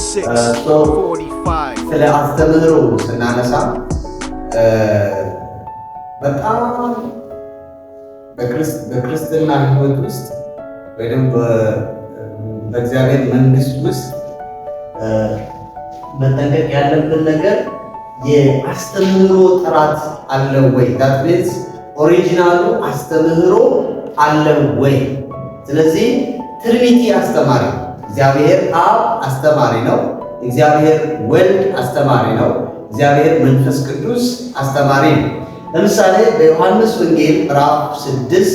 ስለ አስተምህሮ ስናነሳ በጣም በክርስትና ሕይወት ውስጥ ወይም በእግዚአብሔር መንግስት ውስጥ መጠንቀቅ ያለብን ነገር የአስተምህሮ ጥራት አለው ወይ? ዳት ሚንስ ኦሪጂናሉ አስተምህሮ አለው ወይ? ስለዚህ ትሪኒቲ አስተማሪ እግዚአብሔር አብ አስተማሪ ነው። እግዚአብሔር ወልድ አስተማሪ ነው። እግዚአብሔር መንፈስ ቅዱስ አስተማሪ ነው። ለምሳሌ በዮሐንስ ወንጌል ምዕራፍ 6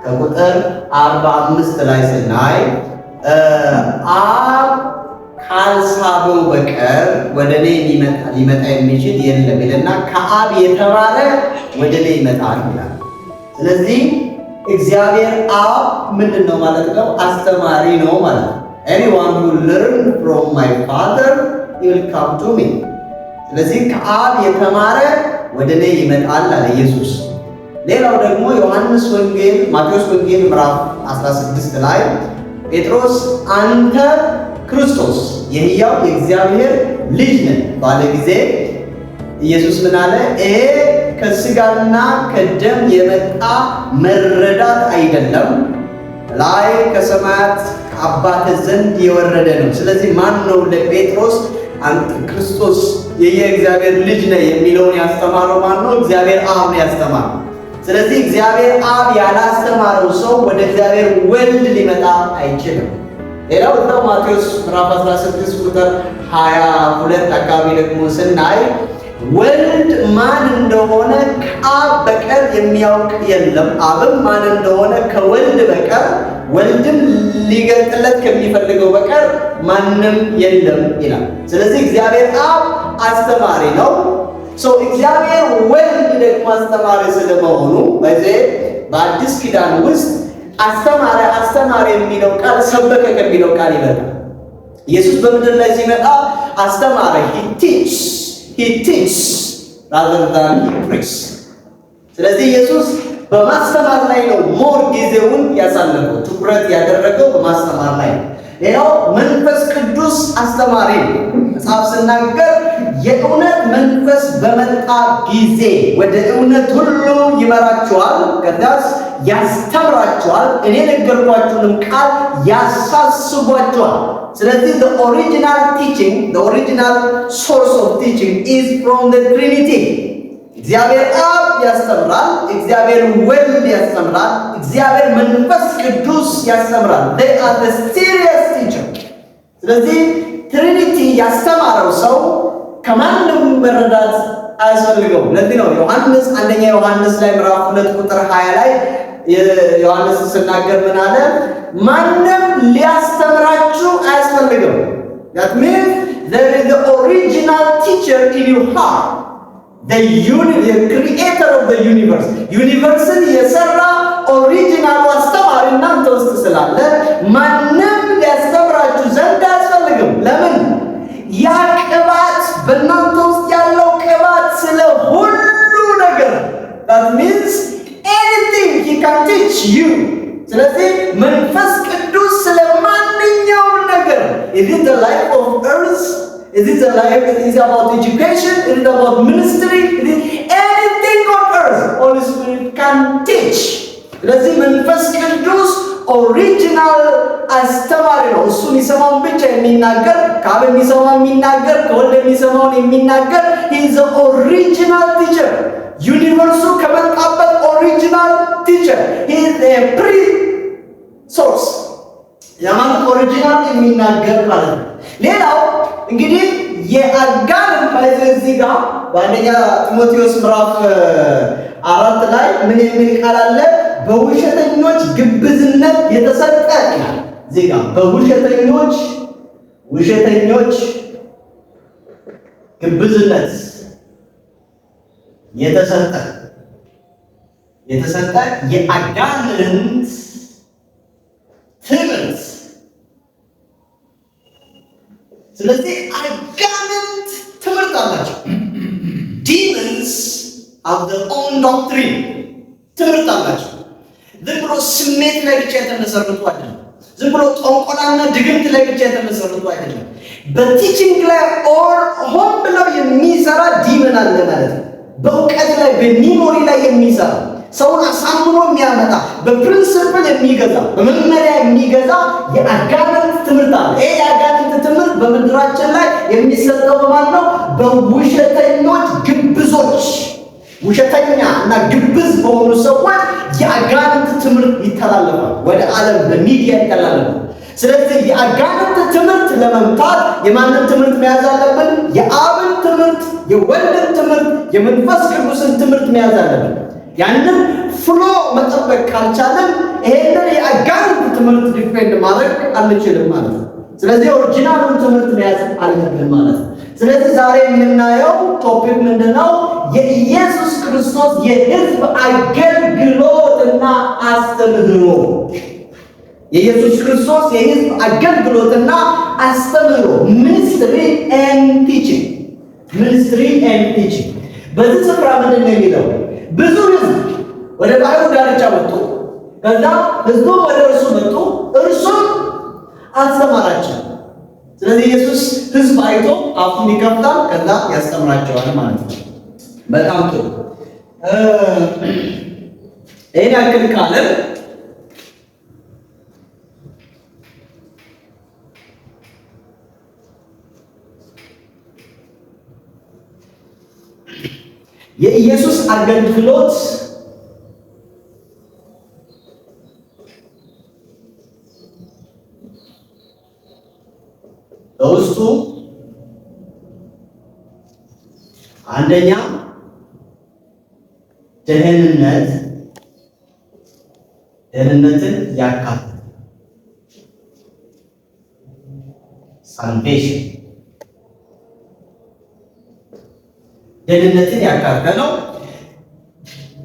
ከቁጥር 45 ላይ ስናይ አብ ካልሳበው በቀር ወደ እኔ ሊመጣ የሚችል የለም ይልና ከአብ የተማረ ወደ እኔ ይመጣል ይላል። ስለዚህ እግዚአብሔር አብ ምንድን ነው ማለት ነው? አስተማሪ ነው ማለት ነው። Anyone who learn from my father will come to me። ስለዚህ ከአብ የተማረ ወደ እኔ ይመጣል አለ ኢየሱስ። ሌላው ደግሞ ዮሐንስ ወንጌል ማቴዎስ ወንጌል ምዕራፍ 16 ላይ ጴጥሮስ አንተ ክርስቶስ የሕያው የእግዚአብሔር ልጅ ነህ ባለ ጊዜ ኢየሱስ ምን አለ? ይሄ ከሥጋና ከደም የመጣ መረዳት አይደለም፣ ላይ ከሰማያት ከአባቴ ዘንድ የወረደ ነው። ስለዚህ ማን ነው ለጴጥሮስ አንተ ክርስቶስ የእግዚአብሔር ልጅ ነህ የሚለውን ያስተማረው ማን ነው? እግዚአብሔር አብ ነው ያስተማረው። ስለዚህ እግዚአብሔር አብ ያላስተማረው ሰው ወደ እግዚአብሔር ወልድ ሊመጣ አይችልም። ሌላው እዛው ማቴዎስ ምዕራፍ 16 ቁጥር 22 አካባቢ ደግሞ ስናይ ወልድ ማን እንደሆነ ከአብ በቀር የሚያውቅ የለም፣ አብም ማን እንደሆነ ከወልድ በቀር ወልድም ሊገልጥለት ከሚፈልገው በቀር ማንም የለም ይላል። ስለዚህ እግዚአብሔር አብ አስተማሪ ነው። እግዚአብሔር ወልድ ደግሞ አስተማሪ ስለመሆኑ በአዲስ ኪዳን ውስጥ አስተማሪ የሚለው ቃል ሰበከ ከሚለው ቃል ይበልጣል። ኢየሱስ በምድር ላይ ሲመጣ አስተማሪ he teaches rather than he preaches። ስለዚህ ኢየሱስ በማስተማር ላይ ነው ሞር ጊዜውን ያሳለፈው፣ ትኩረት ያደረገው በማስተማር ላይ ነው። ሌላው መንፈስ ቅዱስ አስተማሪ ነው። መጽሐፍ ሲናገር የእውነት መንፈስ በመጣ ጊዜ ወደ እውነት ሁሉ ይመራችኋል፣ ከዚያስ ያስተምራችኋል፣ እኔ ነገርኳችሁንም ቃል ያሳስቧችኋል። ስለዚህ the original teaching, the original source of teaching is from the Trinity። እግዚአብሔር አብ ያስተምራል፣ እግዚአብሔር ወልድ ያስተምራል፣ እግዚአብሔር መንፈስ ቅዱስ ያስተምራል። they are the serious teacher። ስለዚህ ትሪኒቲ ያስተማረው ሰው ከማንም መረዳት አያስፈልገው። ለዚህ ነው ዮሐንስ አንደኛ ዮሐንስ ላይ ምዕራፍ 2 ቁጥር 20 ላይ ዮሐንስ ሲናገር ምን አለ? ማንም ሊያስተምራችሁ አያስፈልግም። that means there is the original teacher in your heart, the creator of the universe. ዩኒቨርስን የሰራ ኦሪጂናል አስተማሪ እናንተ ውስጥ ስላለ ማንም ሊያስተምራችሁ ዘንድ አያስፈልግም። ለምን? ያ ቅባት በእናንተ ውስጥ ያለው ቅባት ስለ ሁሉ ነገር that means anything he can teach you። ስለዚህ መንፈስ ቅዱስ ስለ ማንኛውም ነገር is it the life of earth, is it the life, is it about education, is it about ministry, is it anything on earth Holy Spirit can teach። ስለዚህ መንፈስ ቅዱስ ኦሪጂናል አስተማሪ ነው። እሱ የሚሰማውን ብቻ የሚናገር፣ ከአብ የሚሰማውን የሚናገር፣ ከወልድ የሚሰማውን የሚናገር he is the original teacher። ዩኒቨርሱ ከመጣበት ኦሪጂናል ቲቸር he is a pre-source። ያማን ኦሪጂናል የሚናገር ማለት ነው። ሌላው እንግዲህ የአጋርን እዚህ ጋር በአንደኛ ጢሞቴዎስ ምዕራፍ 4 ላይ ምን የሚል ቃል አለ? በውሸተኞች ግብዝነት የተሰጠ ይላል። እዚህ ጋር በውሸተኞች ግብዝነት የተሰጠ የአጋንንት ትምህርት። ስለዚህ አጋንንት ትምህርት አላቸው። demons have their own doctrine ትምህርት አላቸው። ዝም ብሎ ስሜት ላይ ብቻ የተመሰረቱ አይደለም። ዝም ብሎ ጠንቆላና ድግምት ላይ ብቻ የተመሰረቱ አይደለም። በቲቺንግ ላይ ሆን ብለው የሚሰራ ዲመን አለ ማለት ነው። በእውቀት ላይ በሚሞሪ ላይ የሚሰራ ሰውን አሳምኖ የሚያመጣ በፕሪንሲፕል የሚገዛ በመመሪያ የሚገዛ የአጋንንት ትምህርት አለ። ይሄ የአጋንንት ትምህርት በምድራችን ላይ የሚሰጠው በማን ነው? በውሸተኞች ግብዞች፣ ውሸተኛ እና ግብዝ በሆኑ ሰዎች የአጋንንት ትምህርት ይተላለፋል፣ ወደ ዓለም በሚዲያ ይተላለፋል። ስለዚህ የአጋንንት ትምህርት ለመምታት የማንን ትምህርት መያዝ አለብን? የአብን ትምህርት፣ የወልድን ትምህርት፣ የመንፈስ ቅዱስን ትምህርት መያዝ አለብን። ያንን ፍሎ መጠበቅ ካልቻለን ይሄንን የአጋንንት ትምህርት ዲፌንድ ማድረግ አንችልም ማለት ነው። ስለዚህ ኦሪጂናሉን ትምህርት መያዝ አለብን ማለት ነው። ስለዚህ ዛሬ የምናየው ቶፒክ ምንድነው? የኢየሱስ ክርስቶስ የሕዝብ አገልግሎትና አስተምህሮ። የኢየሱስ ክርስቶስ የሕዝብ አገልግሎትና አስተምህሮ ሚኒስትሪ ኤንድ ቲቺንግ። ሚኒስትሪ ኤንድ ቲቺንግ። በዚህ ስፍራ ምንድን ነው የሚለው? ብዙ ሕዝብ ወደ ባህሩ ዳርቻ መጡ፣ ከዛ ሕዝቡ ወደ እርሱ መጡ፣ እርሱም አስተማራቸው። ስለዚህ ኢየሱስ ሕዝብ አይቶ አፉን ይከፍታል፣ ከዛ ያስተምራቸዋል ማለት ነው። በጣም ጥሩ። ይህን ያክል ካለን የኢየሱስ አገልግሎት በውስጡ አንደኛ ደህንነትን ያካትታል። ሳልቬሽን ደህንነትን ያካትታል ነው።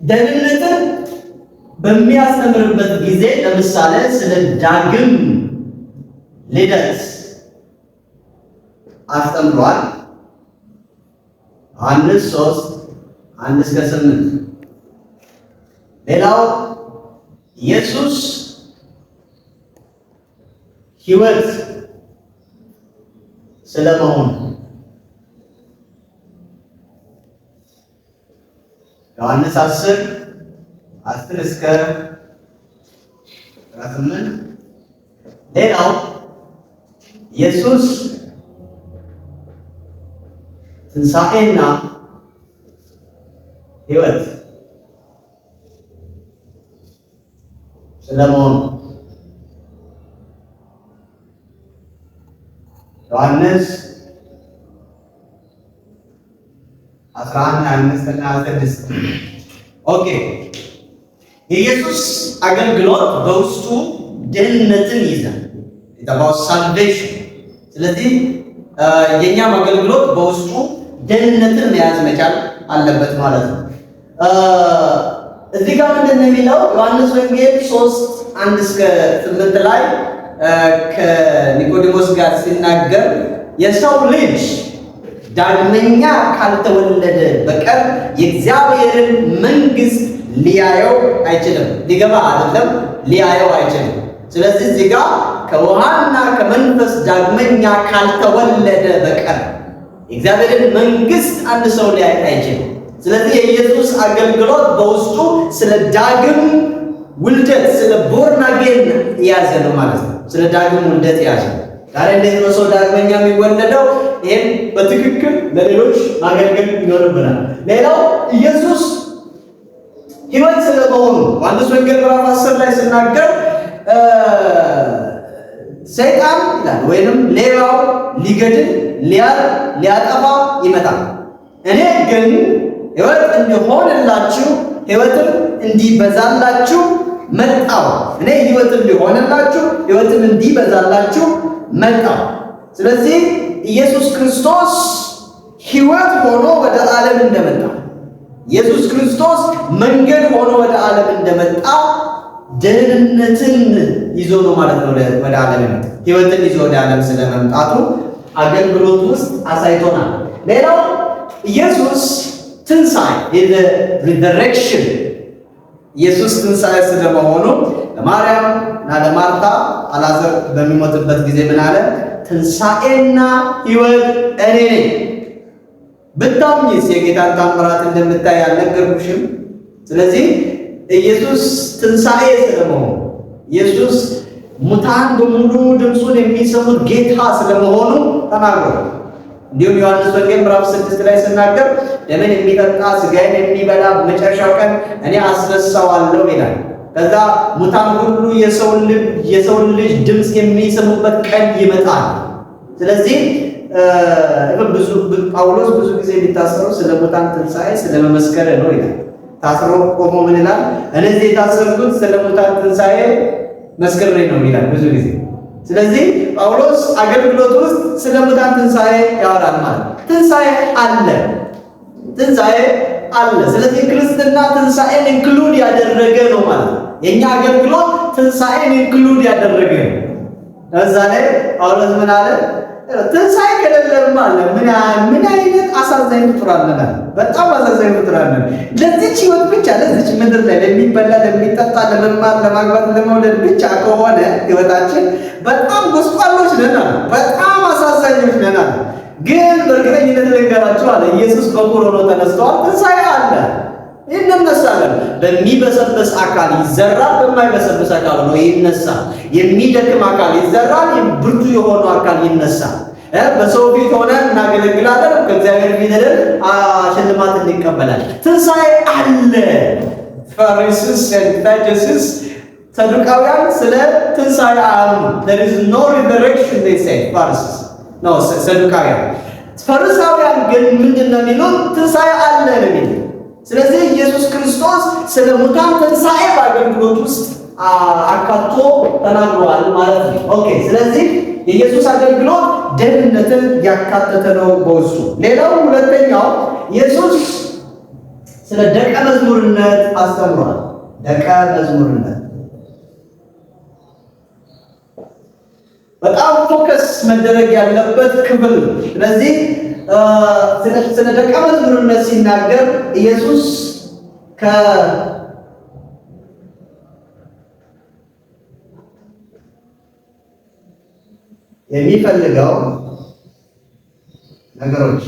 ደህንነትን በሚያስተምርበት ጊዜ ለምሳሌ ስለ ዳግም ልደት አስተምሯል። ዮሐንስ 3:1-8። ሌላው ኢየሱስ ሕይወት ስለመሆኑ ዮሐንስ 10:10-18። ሌላው ኢየሱስ ትንሣኤና ሕይወት ስለመሆኑ ዮሐንስ 11:5-6። ኦኬ። የኢየሱስ አገልግሎት በውስጡ ደህንነትን ይዛል። about salvation። ስለዚህ የኛም አገልግሎት በውስጡ ደህንነትን መያዝ መቻል አለበት ማለት ነው። እዚህ ጋር ምንድን ነው የሚለው? ዮሐንስ ወንጌል 3:1-8 ላይ ከኒቆዲሞስ ጋር ሲናገር የሰው ልጅ ዳግመኛ ካልተወለደ በቀር የእግዚአብሔርን መንግሥት ሊያየው አይችልም። ሊገባ አይደለም፣ ሊያየው አይችልም። ስለዚህ እዚህ ጋር ከውሃና ከመንፈስ ዳግመኛ ካልተወለደ በቀር የእግዚአብሔርን መንግሥት አንድ ሰው ሊያይ አይችልም። ስለዚህ የኢየሱስ አገልግሎት በውስጡ ስለ ዳግም ውልደት፣ ስለ ቦርን አጌን የያዘ ነው ማለት ነው። ስለ ዳግም ውልደት የያዘ ነው። ዛሬ እንዴት ነው ሰው ዳግመኛ የሚወለደው? ይህን በትክክል ለሌሎች ማገልገል ይኖርብናል። ሌላው ኢየሱስ ሕይወት ስለመሆኑ ዮሐንስ ወንጌል ምዕራፍ 10 ላይ ሲናገር ሰይጣን ይላል ወይንም ሌባው ሊገድል ሊያጠፋ ይመጣል፣ እኔ ግን ሕይወት እንዲሆንላችሁ ሕይወትም እንዲበዛላችሁ መጣሁ። እኔ ሕይወትም እንዲሆንላችሁ ሕይወትም እንዲበዛላችሁ መጣሁ። ስለዚህ ኢየሱስ ክርስቶስ ሕይወት ሆኖ ወደ ዓለም እንደመጣ፣ ኢየሱስ ክርስቶስ መንገድ ሆኖ ወደ ዓለም እንደመጣ ደህንነትን ይዞ ነው ማለት ነው ወደ ዓለም የመጣ። ሕይወትን ይዞ ወደ ዓለም ስለመምጣቱ አገልግሎት ውስጥ አሳይቶናል። ሌላው ኢየሱስ ትንሣኤ ሪዘሬክሽን ኢየሱስ ትንሣኤ ስለመሆኑ ለማርያም እና ለማርታ አልዓዛር በሚሞትበት ጊዜ ምን አለ? ትንሣኤና ሕይወት እኔ ነኝ፣ ብታምኚስ የጌታን ታምራት እንደምታይ አልነገርኩሽም? ስለዚህ ኢየሱስ ትንሣኤ ስለመሆኑ ኢየሱስ ሙታን በሙሉ ድምፁን የሚሰሙት ጌታ ስለመሆኑ ተናግሯል። እንዲሁም ዮሐንስ ወንጌል ምዕራፍ 6 ላይ ሲናገር ደሜን የሚጠጣ ሥጋዬን የሚበላ በመጨረሻው ቀን እኔ አስነሳዋለሁ ይላል። ከዛ ሙታን ሁሉ የሰውን ልጅ ድምፅ የሚሰሙበት ቀን ይመጣል። ስለዚህ ጳውሎስ ብዙ ጊዜ የሚታሰረው ስለ ሙታን ትንሣኤ ስለመመስከር ነው ይላል። ታስሮ ቆሞ ምን ይላል? እነዚህ የታሰሩት ስለ ሙታን ትንሣኤ መስክሬ ነው ይላል ብዙ ጊዜ። ስለዚህ ጳውሎስ አገልግሎት ውስጥ ስለ ሙታን ትንሣኤ ያወራል ማለት ነው። ትንሣኤ አለ። ስለዚህ ክርስትና ትንሣኤን ኢንክሉድ ያደረገ ነው ማለት ነው። የኛ አገልግሎት ትንሣኤን ኢንክሉድ ያደረገ ነው። እዛ ላይ ጳውሎስ ምን አለ? ትንሣኤ ከሌለም አለ ምን አይነት አሳዛኝ ፍጡር አለን። በጣም አሳዛኝ ፍጡር አለን። ለዚች ህይወት ብቻ ለዚች ምድር ላይ ለሚበላ፣ ለሚጠጣ፣ ለመማር፣ ለማግባት፣ ለመውለድ ብቻ ከሆነ ህይወታችን በጣም ጎስቋሎች ነን፣ በጣም አሳዛኞች ነን። ግን በእርግጠኝነት ልንገራችሁ አለ ኢየሱስ በኩር ሆኖ ተነስተዋል። ትንሣኤ አለ፣ ይነሳል። በሚበሰብስ አካል ይዘራል፣ በማይበሰብስ አካል ነው ይነሳል። የሚደክም አካል ይዘራል፣ ብርቱ የሆነው አካል ይነሳል። በሰው ፊት ሆነ እናገለግላለን፣ ከእግዚአብሔር ፊት ሄደን ሽልማት እንቀበላለን። ትንሣኤ አለ። ፈሪሳውያን ሰዱቃውያን ሰዱቃውያን ስለ ትንሣኤ አያምኑ። there is no resurrection they say Pharisees no ሰዱቃውያን። ፈሪሳውያን ግን ምንድነው የሚሉት? ትንሣኤ አለ ነው የሚሉት። ስለዚህ ኢየሱስ ክርስቶስ ስለ ሙታን ትንሣኤ በአገልግሎት ውስጥ አካቶ ተናግሯል ማለት ነው። ኦኬ። ስለዚህ የኢየሱስ አገልግሎት ደህንነትን ያካተተ ነው በውስጡ። ሌላው ሁለተኛው ኢየሱስ ስለ ደቀ መዝሙርነት አስተምሯል። ደቀ መዝሙርነት በጣም ፎከስ መደረግ ያለበት ክፍል። ስለዚህ ስለ ደቀ መዝሙርነት ሲናገር ኢየሱስ የሚፈልገው ነገሮች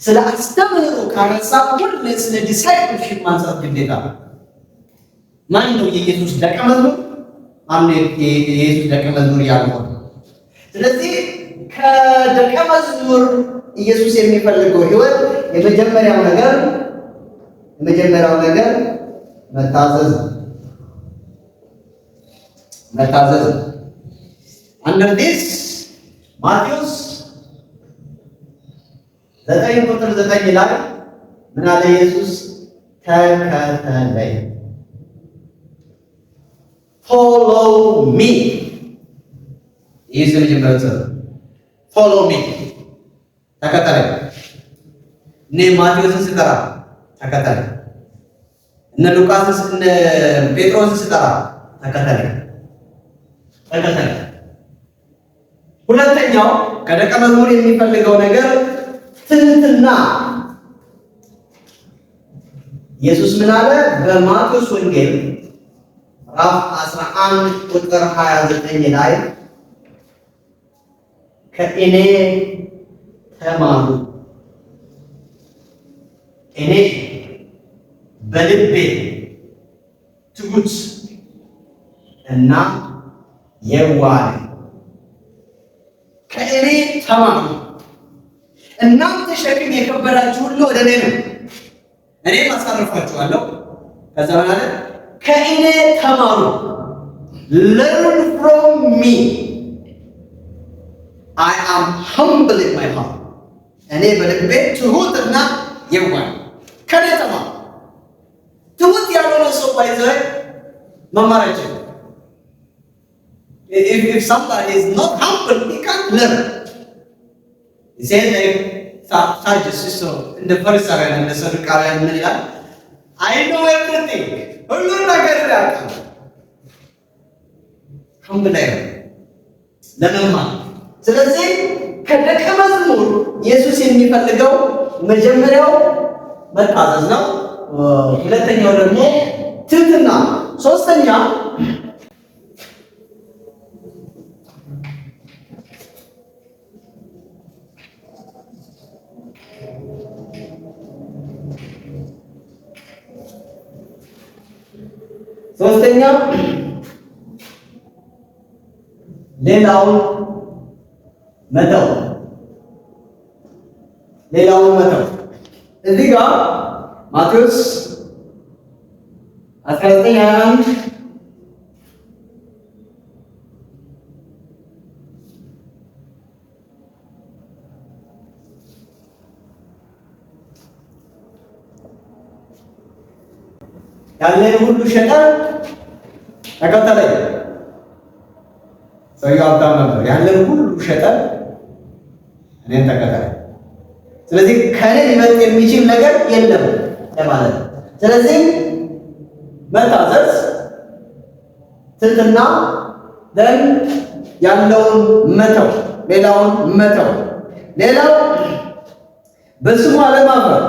ስለ አስተምህሮ ካነሳ ሁሉ ስለ ዲሳይፕልሺፕ ማንሳት ግዴታ ነው። ማን ነው የኢየሱስ ደቀ መዝሙር? የኢየሱስ ደቀ መዝሙር ያልሆነ። ስለዚህ ከደቀ መዝሙር ኢየሱስ የሚፈልገው ህይወት የመጀመሪያው ነገር መታዘዝ። under this ማቴዎስ 9:9 ላይ ምን አለ ኢየሱስ? ተከተለኝ follow me። ኢየሱስ የመጀመሪያው follow me ተከተለኝ። እኔ ማቴዎስን ስጠራ ተከተለኝ፣ እነ ሉቃስን እነ ጴጥሮስን ስጠራ ተከተለኝ። ሁለተኛው ከደቀ መዝሙር የሚፈልገው ነገር ትህትና። ኢየሱስ ምን አለ? በማቴዎስ ወንጌል ምዕራፍ 11 ቁጥር 29 ላይ ከእኔ ተማሩ፣ እኔ በልቤ ትጉት እና የዋህ ነኝ። ከእኔ ተማሩ፣ እናንተ ሸክም የከበዳችሁ ሁሉ ወደ እኔ ነው፣ እኔም አሳርፋችኋለሁ። ከዛ በኋላ ከእኔ ተማሩ learn from me I am humble in my heart። እኔ በልቤ ትሁትና የዋህ ከእኔ ተማሩ። ትሁት ያልሆነ ሰው ባይዘይ መማር አይችልም። If somebody is not humble, he can't learn. He says like Sadducees in the Pharisees and the Sadducees ምን ይላል? I know everything. ሁሉን ነገር ያውቃል። humble ለመማር። ስለዚህ ከደቀ መዝሙር ኢየሱስ የሚፈልገው መጀመሪያው መታዘዝ ነው። ሁለተኛው ደግሞ ትህትና፣ ሶስተኛ ሌላውን መተው። እዚህ ጋር ማቴዎስ 19:21 ያለን ሁሉ ሸጠን ተከተለኝ። ሰውየው ሀብታም ነበር። ያለን ሁሉ ሸጠን እኔን ተከተለኝ። ስለዚህ ከኔ ሊመጥ የሚችል ነገር የለም ለማለት ነው። ስለዚህ መታዘዝ፣ ትህትና፣ ደን ያለውን መተው፣ ሌላውን መተው። ሌላው በስሙ አለማፈር